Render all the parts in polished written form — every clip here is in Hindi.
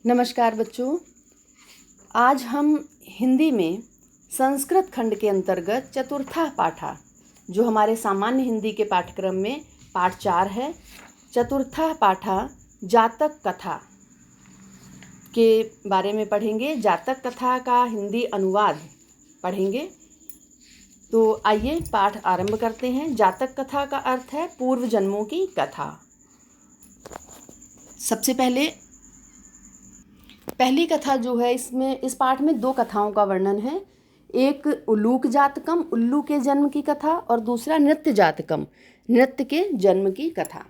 नमस्कार बच्चों, आज हम हिंदी में संस्कृत खंड के अंतर्गत चतुर्था पाठा, जो हमारे सामान्य हिंदी के पाठ्यक्रम में पाठ 4 है, चतुर्था पाठा जातक कथा के बारे में पढ़ेंगे। जातक कथा का हिंदी अनुवाद पढ़ेंगे। तो आइए पाठ आरंभ करते हैं। जातक कथा का अर्थ है पूर्व जन्मों की कथा। सबसे पहली कथा जो है, इस पाठ में 2 कथाओं का वर्णन है। एक उलूक जातकम, उल्लू के जन्म की कथा, और दूसरा नृत्य जातकम, नृत्य के जन्म की कथा।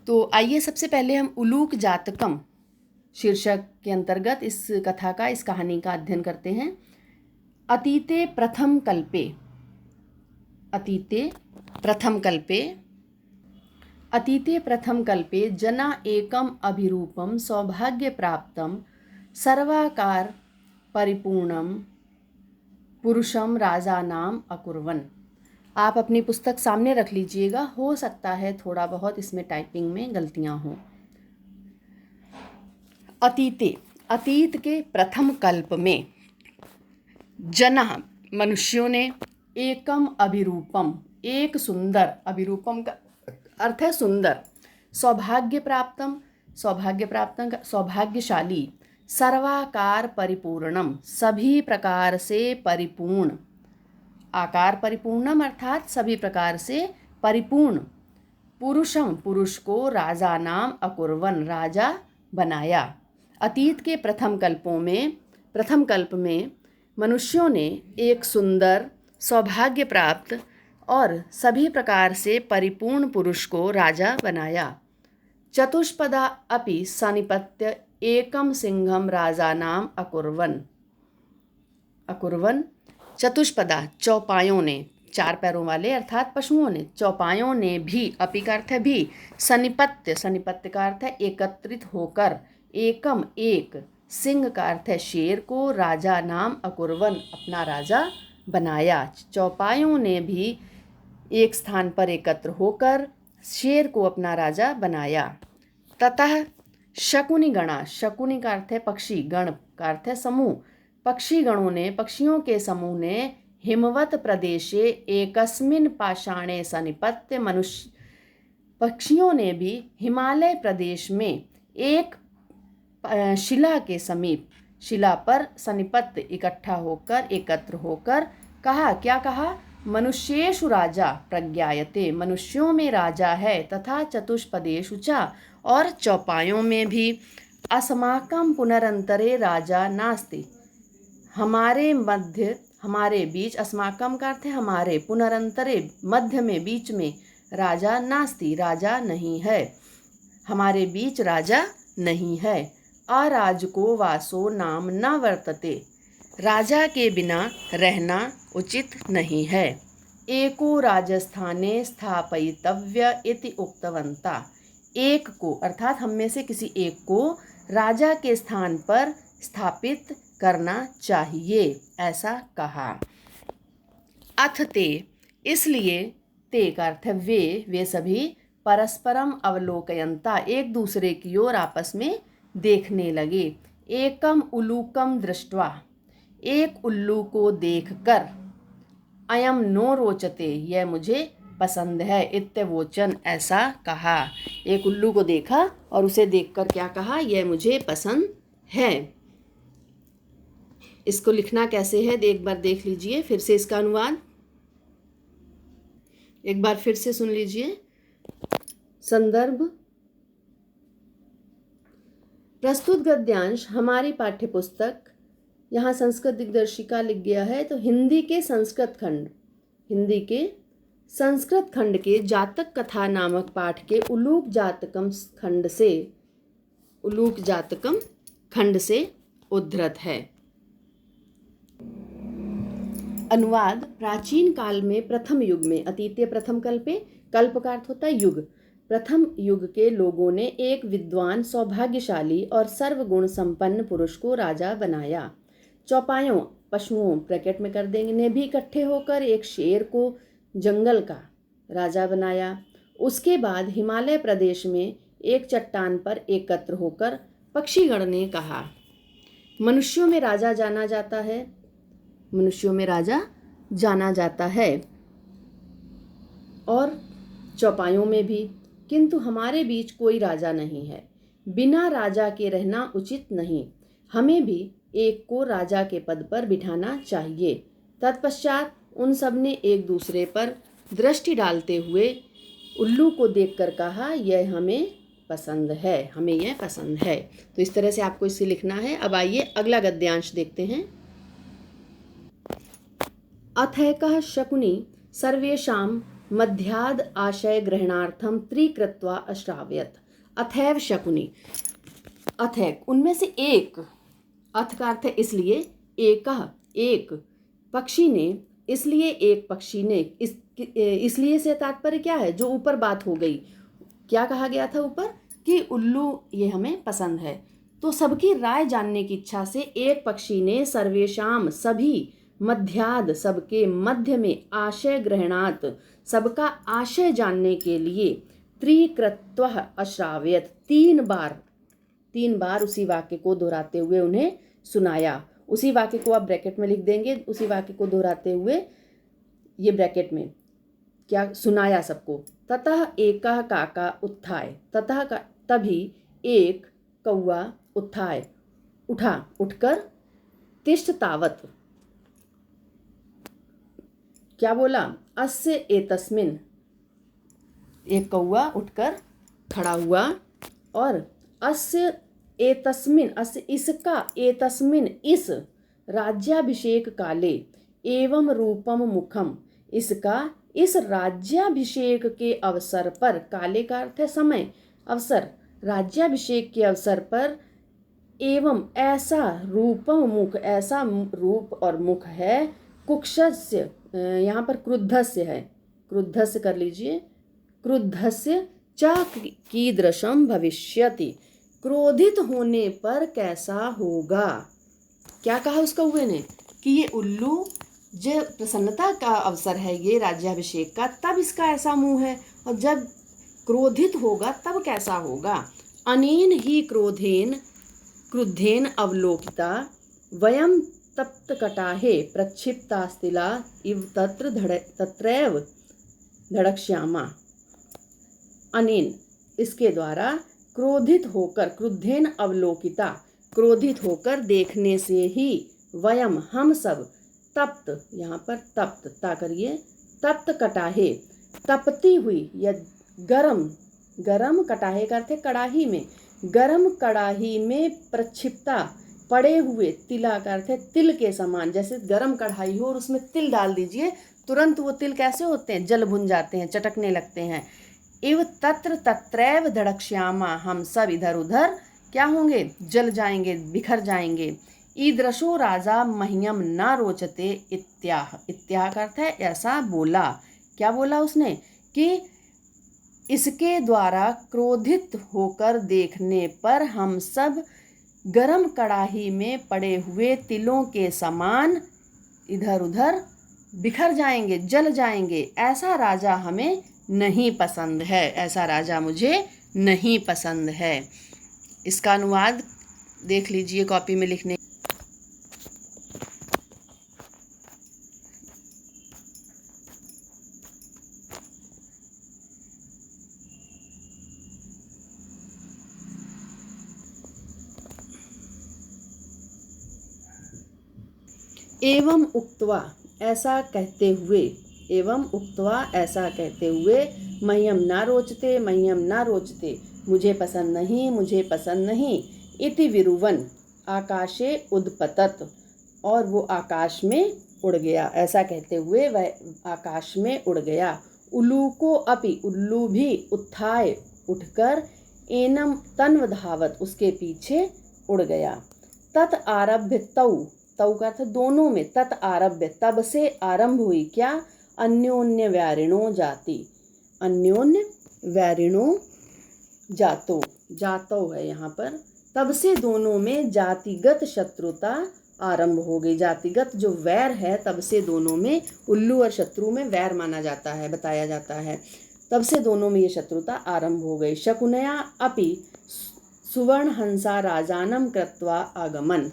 तो आइए सबसे पहले हम उलूक जातकम शीर्षक के अंतर्गत इस कथा का, इस कहानी का अध्ययन करते हैं। अतीते प्रथम कल्पे, अतीते प्रथम कल्पे, अतीते प्रथम कल्पे जना एकम अभिरूपम सौभाग्य प्राप्तम सर्वाकार परिपूर्णम पुरुषम राजा नाम अकुर्वन। आप अपनी पुस्तक सामने रख लीजिएगा, हो सकता है थोड़ा बहुत इसमें टाइपिंग में गलतियां हों। अतीते, अतीत के प्रथम कल्प में, जना मनुष्यों ने, एकम अभिरूपम एक सुंदर, अभिरूपम का अर्थ है सुंदर, सौभाग्य प्राप्तम सौभाग्यशाली, सर्वाकार परिपूर्णम सभी प्रकार से परिपूर्ण, आकार परिपूर्णम अर्थात सभी प्रकार से परिपूर्ण, पुरुषम पुरुष को राजा नाम अकुर्वन राजा बनाया। अतीत के प्रथम कल्प में मनुष्यों ने एक सुंदर, सौभाग्य प्राप्त और सभी प्रकार से परिपूर्ण पुरुष को राजा बनाया। चतुष्पदा अपि सनिपत्य एकम सिंहम राजा नाम अकुर्वन। अकुर्वन चतुष्पदा चौपायों ने, 4 पैरों वाले अर्थात पशुओं ने, चौपायों ने भी, अपि का अर्थ है भी, सनिपत्य, सनिपत्य का अर्थ है एकत्रित होकर, एकम एक, सिंह का अर्थ है शेर को, राजा नाम अकुर्वन अपना राजा बनाया। चौपायों ने भी एक स्थान पर एकत्र होकर शेर को अपना राजा बनाया। ततः शकुनि गणा, शकुनि का अर्थ है पक्षी, गण का अर्थ है समूह, पक्षी गणों ने, पक्षियों के समूह ने, हिमवत प्रदेशे एकस्मिन पाषाणे सनिपत्य मनुष्य, पक्षियों ने भी हिमालय प्रदेश में एक शिला के समीप, शिला पर सनिपत्य इकट्ठा होकर, एकत्र होकर कहा, क्या कहा, मनुष्येषु राजा प्रज्ञायते, मनुष्यों में राजा है, तथा चतुष्पदेषु च, और चौपायों में भी, अस्माकं पुनरंतरे राजा नास्ति, हमारे मध्य, हमारे बीच, अस्माकं का अर्थ है हमारे, पुनरंतरे मध्य में, बीच में, राजा नास्ति राजा नहीं है, हमारे बीच राजा नहीं है। अराजको वासो नाम न वर्तते, राजा के बिना रहना उचित नहीं है। एको राजस्थाने स्थापयितव्य इति उक्तवन्ता, एक को अर्थात हम में से किसी एक को राजा के स्थान पर स्थापित करना चाहिए, ऐसा कहा। अथ ते, इसलिए, ते का अर्थ है वे सभी, परस्परम अवलोकयन्ता एक दूसरे की ओर आपस में देखने लगे। एकम उलूकम दृष्ट्वा, एक उल्लू को देखकर, अयम नो रोचते, यह मुझे पसंद है, इत्यवोचन ऐसा कहा। एक उल्लू को देखा और उसे देखकर क्या कहा, यह मुझे पसंद है। इसको लिखना कैसे है एक बार देख लीजिए, फिर से इसका अनुवाद एक बार फिर से सुन लीजिए। संदर्भ, प्रस्तुत गद्यांश हमारी पाठ्यपुस्तक, यहाँ संस्कृत दिग्दर्शिका लिख गया है, तो हिंदी के संस्कृत खंड के जातक कथा नामक पाठ के उलूक जातकम खंड से उद्धृत है। अनुवाद, प्राचीन काल में प्रथम युग में, अतीते प्रथम कल्पे, कल्प का अर्थ होता है युग, प्रथम युग के लोगों ने एक विद्वान, सौभाग्यशाली और सर्वगुण संपन्न पुरुष को राजा बनाया। चौपायों, पशुओं ब्रैकेट में कर देंगे, ने भी इकट्ठे होकर एक शेर को जंगल का राजा बनाया। उसके बाद हिमालय प्रदेश में एक चट्टान पर एकत्र होकर पक्षीगण ने कहा, मनुष्यों में राजा जाना जाता है, मनुष्यों में राजा जाना जाता है और चौपायों में भी, किंतु हमारे बीच कोई राजा नहीं है। बिना राजा के रहना उचित नहीं, हमें भी एक को राजा के पद पर बिठाना चाहिए। तत्पश्चात उन सब ने एक दूसरे पर दृष्टि डालते हुए उल्लू को देखकर कहा, यह हमें पसंद है, हमें यह पसंद है। तो इस तरह से आपको इसे लिखना है। अब आइए अगला गद्यांश देखते हैं। अथैकः शकुनी सर्वेषां मध्याद आशय ग्रहणार्थम त्रिकृत्वा अश्रावयत। अथैव शकुनी, अथैक उनमें से एक, अथ का अर्थ है इसलिए, एकः एक, पक्षी ने, इसलिए एक पक्षी ने, इसलिए से तात्पर्य क्या है, जो ऊपर बात हो गई, क्या कहा गया था ऊपर कि उल्लू ये हमें पसंद है। तो सबकी राय जानने की इच्छा से एक पक्षी ने सर्वेशाम सभी, मध्याद सबके, मध्य में, आशय ग्रहणात सबका आशय जानने के लिए, त्रिकृत्वः अश्रावयत तीन बार उसी वाक्य को दोहराते हुए उन्हें सुनाया। उसी वाक्य को आप ब्रैकेट में लिख देंगे, उसी वाक्य को दोहराते हुए ये ब्रैकेट में क्या सुनाया सबको। ततः एकः काका उत्थाय, ततः तभी एक कौआ उत्थाय उठा, उठकर, तिष्ठ तावत क्या बोला, अस्य एतस्मिन, एक कौआ उठकर खड़ा हुआ और अस्य एतस्मिन, अस्य इसका, एतस्मिन इस, राज्याभिषेक काले, एवं रूपम मुखम, इसका इस राज्याभिषेक के अवसर पर, काले का अर्थ है समय, अवसर, राज्याभिषेक के अवसर पर, एवं ऐसा, रूपम मुख, ऐसा रूप और मुख है, कुक्षस्य, यहाँ पर क्रुद्धस्य है, क्रुद्धस्य कर लीजिए, क्रुद्धस्य च कीदृशम भविष्यति, क्रोधित होने पर कैसा होगा। क्या कहा उस कौवे ने कि ये उल्लू, जो प्रसन्नता का अवसर है ये राज्याभिषेक का, तब इसका ऐसा मुंह है, और जब क्रोधित होगा तब कैसा होगा। अनेन ही क्रुद्धेन अवलोकिता वयम तप्तकटाहे प्रक्षिप्तास्तिला इव तत्रैव धड़क्ष्यामा। अनेन इसके द्वारा, क्रोधित होकर, क्रुद्धेन अवलोकिता, क्रोधित होकर देखने से ही, वयम हम सब, तप्त, यहाँ पर तप्त ता करिए, तप्त कटाहे, तपती हुई या गरम, गरम कटाहे का अर्थ है कड़ाही में, गरम कड़ाही में प्रक्षिप्ता, पड़े हुए, तिला का अर्थ है तिल के समान, जैसे गरम कढ़ाई हो और उसमें तिल डाल दीजिए, तुरंत वो तिल कैसे होते हैं, जल भुन जाते हैं, चटकने लगते हैं। इव तत्र तत्रैव धड़क्ष्यामा, हम सब इधर उधर क्या होंगे, जल जाएंगे, बिखर जाएंगे। ईदृशो राजा मह्यम न रोचते इत्याह, इत्याह का अर्थ है ऐसा बोला। क्या बोला उसने कि इसके द्वारा क्रोधित होकर देखने पर हम सब गरम कड़ाही में पड़े हुए तिलों के समान इधर उधर बिखर जाएंगे, जल जाएंगे। ऐसा राजा हमें नहीं पसंद है, ऐसा राजा मुझे नहीं पसंद है। इसका अनुवाद देख लीजिए कॉपी में लिखने। एवं उक्त्वा, ऐसा कहते हुए, एवं उक्त्वा, ऐसा कहते हुए, मह्यम ना रोचते, मह्यम ना रोचते, मुझे पसंद नहीं, मुझे पसंद नहीं, इति विरुवन, आकाशे उद्पतत, और वो आकाश में उड़ गया। ऐसा कहते हुए वह आकाश में उड़ गया। उल्लू को अपि, उल्लू भी, उत्थाय, उठकर, एनम तन्वधावत, उसके पीछे उड़ गया। तत् आरभ्य तौ, तौ का अर्थ दोनों में, तत् आरभ्य तब से आरंभ हुई, क्या, अन्योन्य व्यारिणो जाति, अन्योन्य व्यारिणो जातो, जातो है यहाँ पर, तब से दोनों में जातिगत शत्रुता आरंभ हो गई। जातिगत जो वैर है तब से दोनों में, उल्लू और शत्रु में वैर माना जाता है, बताया जाता है, तब से दोनों में ये शत्रुता आरंभ हो गई। शकुनया अपि सुवर्ण हंसा राजानम कृत्वा आगमन।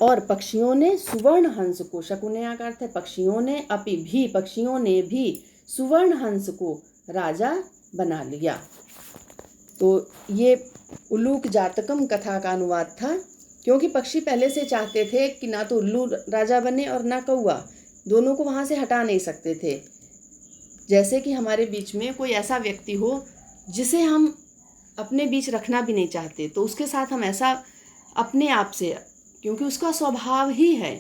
और पक्षियों ने सुवर्ण हंस को, शकुनया का अर्थ है पक्षियों ने, अपि भी पक्षियों ने भी सुवर्ण हंस को राजा बना लिया। तो ये उल्लूक जातकम कथा का अनुवाद था, क्योंकि पक्षी पहले से चाहते थे कि ना तो उल्लू राजा बने और ना कौआ, दोनों को वहाँ से हटा नहीं सकते थे। जैसे कि हमारे बीच में कोई ऐसा व्यक्ति हो जिसे हम अपने बीच रखना भी नहीं चाहते, तो उसके साथ हम ऐसा अपने आप से, क्योंकि उसका स्वभाव ही है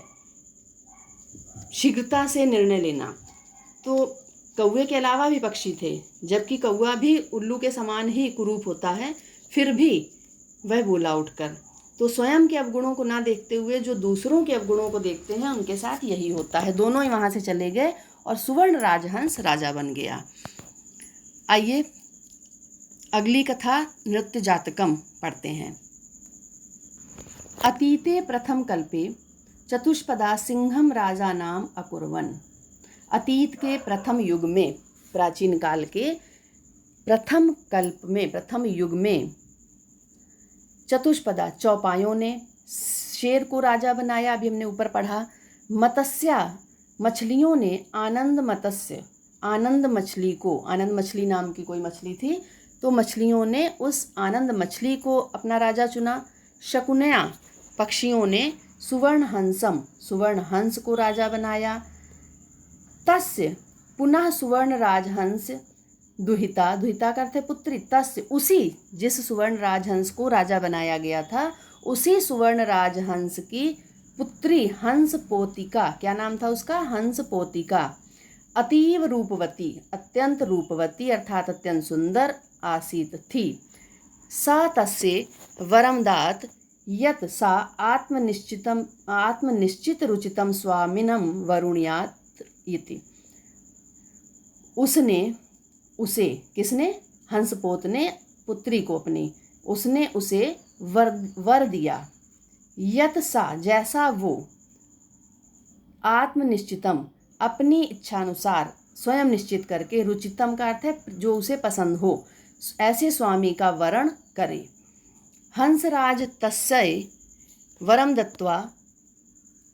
शीघ्रता से निर्णय लेना। तो कौवे के अलावा भी पक्षी थे, जबकि कौवा भी उल्लू के समान ही कुरूप होता है, फिर भी वह बोला उठकर। तो स्वयं के अवगुणों को ना देखते हुए जो दूसरों के अवगुणों को देखते हैं, उनके साथ यही होता है। दोनों ही वहाँ से चले गए और सुवर्ण राजहंस राजा बन गया। आइए अगली कथा नृत्य जातकम पढ़ते हैं। अतीते प्रथम कल्पे चतुष्पदा सिंहम राजा नाम अकुर्वन। अतीत के प्रथम युग में, प्राचीन काल के प्रथम कल्प में, प्रथम युग में चतुष्पदा चौपायों ने शेर को राजा बनाया, अभी हमने ऊपर पढ़ा। मत्स्या मछलियों ने आनंद मत्स्य, आनंद मछली को, आनंद मछली नाम की कोई मछली थी, तो मछलियों ने उस आनंद मछली को अपना राजा चुना। शकुनया पक्षियों ने सुवर्ण हंसम, सुवर्ण हंस को राजा बनाया। तस्य पुनः सुवर्ण राजहंस दुहिता, दुहिता का अर्थ है पुत्री, तस्य उसी, जिस सुवर्ण राजहंस को राजा बनाया गया था, उसी सुवर्ण राजहंस की पुत्री हंस पोतिका, क्या नाम था उसका, हंस पोतिका, अतीव रूपवती, अत्यंत रूपवती अर्थात अत्यंत सुंदर आसीत थी। सा तस्ये वरम दात यत सा आत्मनिश्चित रुचितम स्वामिनम वरुण्यात इति। उसने उसे, किसने, हंसपोत ने पुत्री को अपनी, उसने उसे वर दिया। यत सा जैसा वो, आत्मनिश्चितम अपनी इच्छानुसार, स्वयं निश्चित करके, रुचितम का अर्थ है जो उसे पसंद हो, ऐसे स्वामी का वरण करे। हंसराज तस्यै वरम दत्वा,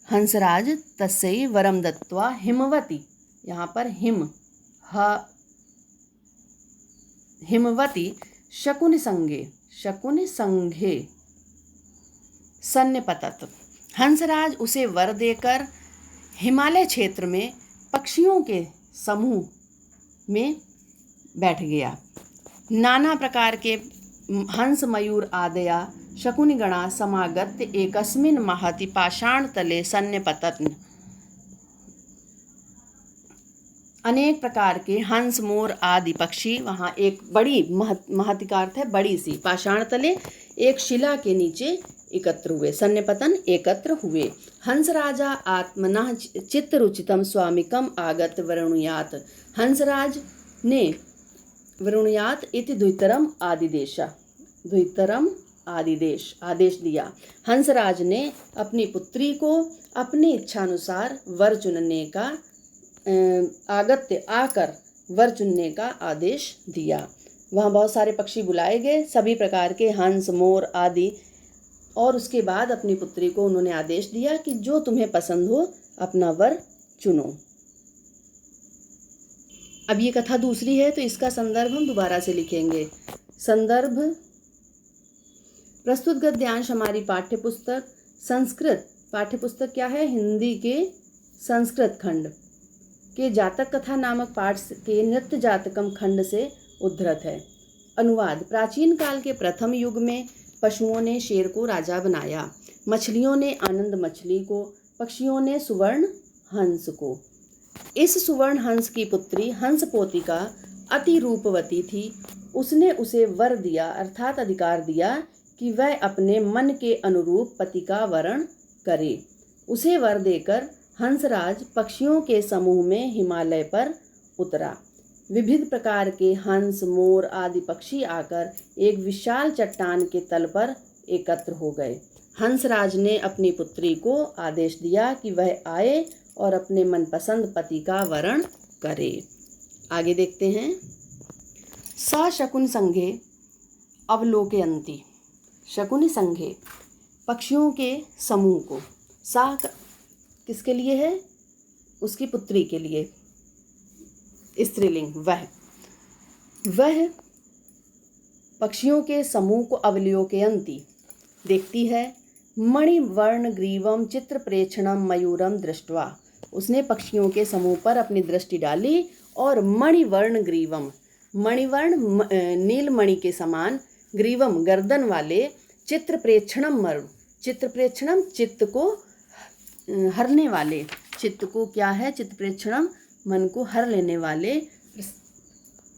हंसराज तस्यै वरम दत्वा हिमवती, यहाँ पर हिमवती शकुनि संघे सन्निपतत। हंसराज उसे वर देकर हिमालय क्षेत्र में पक्षियों के समूह में बैठ गया। नाना प्रकार के हंस मयूर आदया शकुनिगणा समागत्य एकस्मिन् महति पाषाण तले सन्निपतन्। अनेक प्रकार के हंस मोर आदि पक्षी वहाँ एक बड़ी महति का अर्थ है बड़ी सी, पाषाण तले एक शिला के नीचे एकत्र हुए, सन्निपतन एकत्र हुए। हंस राजा आत्मनः चित्तरुचितम स्वामिकम आगत वरुणयात। हंसराज ने वरुणयात इति द्वितरम आदिदेशा, द्वितरम आदेश दिया। हंसराज ने अपनी पुत्री को अपनी इच्छानुसार वर चुनने का आगत्य आकर वर चुनने का आदेश दिया। वहाँ बहुत सारे पक्षी बुलाए गए, सभी प्रकार के हंस मोर आदि, और उसके बाद अपनी पुत्री को उन्होंने आदेश दिया कि जो तुम्हें पसंद हो अपना वर चुनो। अब ये कथा दूसरी है, तो इसका संदर्भ हम दोबारा से लिखेंगे। संदर्भ प्रस्तुत गद्यांश हमारी पाठ्यपुस्तक संस्कृत, पाठ्यपुस्तक क्या है, हिंदी के संस्कृत खंड के जातक कथा नामक पाठ के नृत्य जातकम खंड से उद्धृत है। अनुवाद, प्राचीन काल के प्रथम युग में पशुओं ने शेर को राजा बनाया, मछलियों ने आनंद मछली को, पक्षियों ने सुवर्ण हंस को। इस सुवर्ण हंस की पुत्री हंस पोतिका अति रूपवती थी। उसने उसे वर दिया अर्थात अधिकार दिया कि वह अपने मन के अनुरूप पति का वरण करे। उसे वर देकर हंसराज पक्षियों के समूह में हिमालय पर उतरा। विविध प्रकार के हंस मोर आदि पक्षी आकर एक विशाल चट्टान के तल पर एकत्र हो गए। हंसराज ने अपनी पुत्री को आदेश दिया कि वह आए और अपने मनपसंद पति का वरण करे। आगे देखते हैं। स शकुन संघे अवलोकयन्ति। शकुनि संघे, पक्षियों के समूह को। सा किसके लिए है? उसकी पुत्री के लिए, स्त्रीलिंग। वह पक्षियों के समूह को अवलोकयन्ति, देखती है। मणिवर्ण ग्रीवम चित्र प्रेक्षणम मयूरम दृष्ट्वा, उसने पक्षियों के समूह पर अपनी दृष्टि डाली और मणिवर्ण ग्रीवम, मणिवर्ण नीलमणि के समान, ग्रीवम गर्दन वाले, चित्र प्रेक्षणम मरु, चित्र प्रेक्षणम चित्त को हरने वाले, चित्त को क्या है? चित्त प्रेक्षणम मन को हर लेने वाले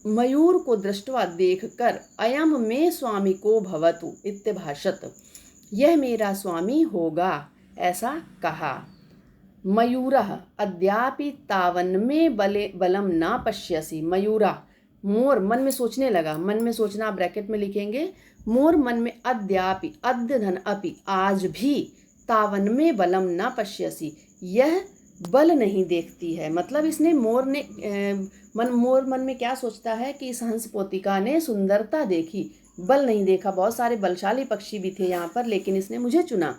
मयूर को दृष्टवा देखकर, अयम में स्वामी को भवतु इत्यभाषत, यह मेरा स्वामी होगा, ऐसा कहा। मयूरः अद्यापि तावन्मे बलम न पश्यसि, मयूरा, मोर मन में सोचने लगा, मन में सोचना ब्रैकेट में लिखेंगे, मोर मन में अद्यापि, अद्य धन अपि, आज भी, तावन्मे बलम न पश्यसि, यह बल नहीं देखती है। मतलब इसने मोर मन में क्या सोचता है कि इस हंस पोतिका ने सुंदरता देखी, बल नहीं देखा। बहुत सारे बलशाली पक्षी भी थे यहाँ पर, लेकिन इसने मुझे चुना।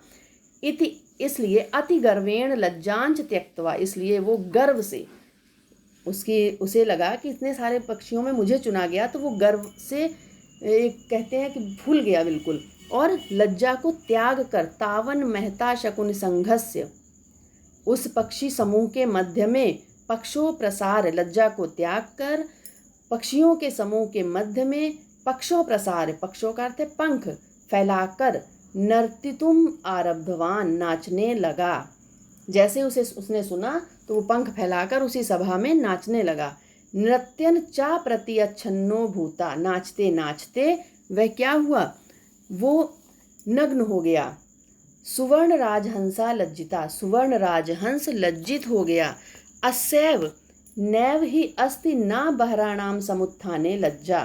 इति, इसलिए अति गर्वेण लज्जांच त्यक्त्वा, इसलिए वो गर्व से उसे लगा कि इतने सारे पक्षियों में मुझे चुना गया, तो वो गर्व से कहते हैं कि भूल गया बिल्कुल, और लज्जा को त्याग कर तावन महता शकुनि संघस्य, उस पक्षी समूह के मध्य में पक्षो प्रसार, लज्जा को त्याग कर पक्षियों के समूह के मध्य में पक्षो प्रसार, पक्षों का अर्थ है पंख, फैलाकर नर्तितुम आरब्धवान, नाचने लगा। जैसे उसने सुना तो वो पंख फैलाकर उसी सभा में नाचने लगा। नृत्यन चा प्रतिअच्छन्नो भूता, नाचते नाचते वह क्या हुआ? वो नग्न हो गया। सुवर्ण राजहंसा लज्जिता, सुवर्ण राजहंस लज्जित हो गया। अस्यैव नैव ही अस्ति ना बहराणाम समुत्थाने लज्जा,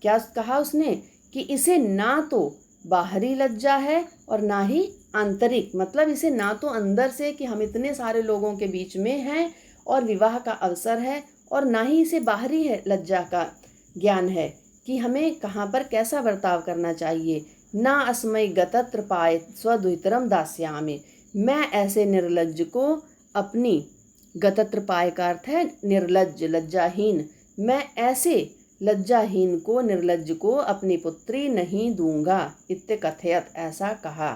क्या कहा उसने? कि इसे ना तो बाहरी लज्जा है और ना ही आंतरिक, मतलब इसे ना तो अंदर से कि हम इतने सारे लोगों के बीच में हैं और विवाह का अवसर है, और ना ही इसे बाहरी है लज्जा का ज्ञान है कि हमें कहाँ पर कैसा बर्ताव करना चाहिए। ना अस्मै गतत्र पाए स्वद्वितरम दास्यामि, मैं ऐसे निर्लज्ज को अपनी, गतत्र पाए का अर्थ है निर्लज्ज, लज्जाहीन, मैं ऐसे लज्जाहीन को, निर्लज्ज को अपनी पुत्री नहीं दूंगा। इत्य कथयत, ऐसा कहा।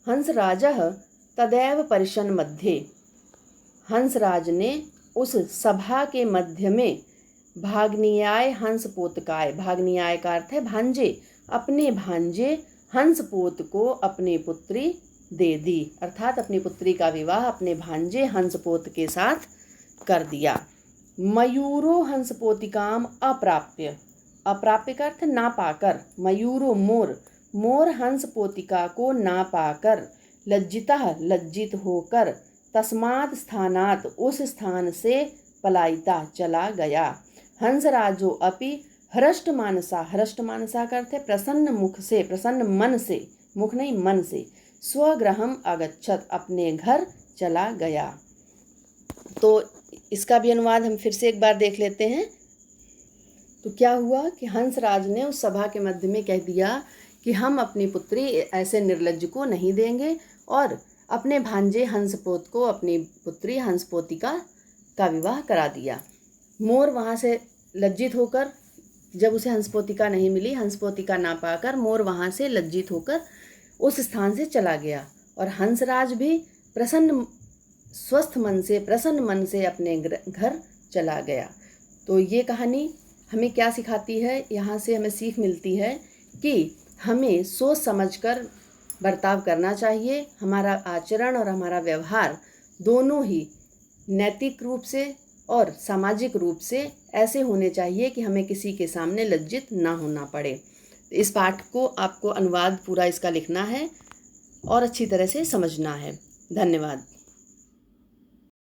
हंसराजः तदैव परिशन मध्ये, हंसराज ने उस सभा के मध्य में भाग्नियाय हंसपोतकाय, भाग्नियाय का अर्थ है भांजे, अपने भांजे हंसपोत को अपनी पुत्री दे दी, अर्थात अपनी पुत्री का विवाह अपने भांजे हंसपोत के साथ कर दिया। मयूरो हंसपोतिकाम अप्राप्य, अप्राप्य का अर्थ ना पाकर, मयूरो मोर, मोर हंसपोतिका को ना पाकर, लज्जितः लज्जित होकर, तस्मात् स्थानात् उस स्थान से, पलायिता चला गया। हंसराजो अपि हृष्ट मानसा, हृष्ट मानसा का अर्थ है प्रसन्न मुख से, प्रसन्न मन से, मुख नहीं मन से, स्वगृहम अगच्छत, अपने घर चला गया। तो इसका भी अनुवाद हम फिर से एक बार देख लेते हैं। तो क्या हुआ कि हंसराज ने उस सभा के मध्य में कह दिया कि हम अपनी पुत्री ऐसे निर्लज्ज को नहीं देंगे, और अपने भांजे हंसपोत को अपनी पुत्री हंसपोतिका का विवाह करा दिया। मोर वहाँ से लज्जित होकर, जब उसे हंसपोतिका नहीं मिली, हंसपोतिका ना पाकर मोर वहाँ से लज्जित होकर उस स्थान से चला गया, और हंसराज भी प्रसन्न, स्वस्थ मन से, प्रसन्न मन से अपने घर चला गया। तो ये कहानी हमें क्या सिखाती है? यहाँ से हमें सीख मिलती है कि हमें सोच समझकर बर्ताव करना चाहिए। हमारा आचरण और हमारा व्यवहार दोनों ही नैतिक रूप से और सामाजिक रूप से ऐसे होने चाहिए कि हमें किसी के सामने लज्जित ना होना पड़े। इस पाठ को आपको अनुवाद पूरा इसका लिखना है और अच्छी तरह से समझना है। धन्यवाद।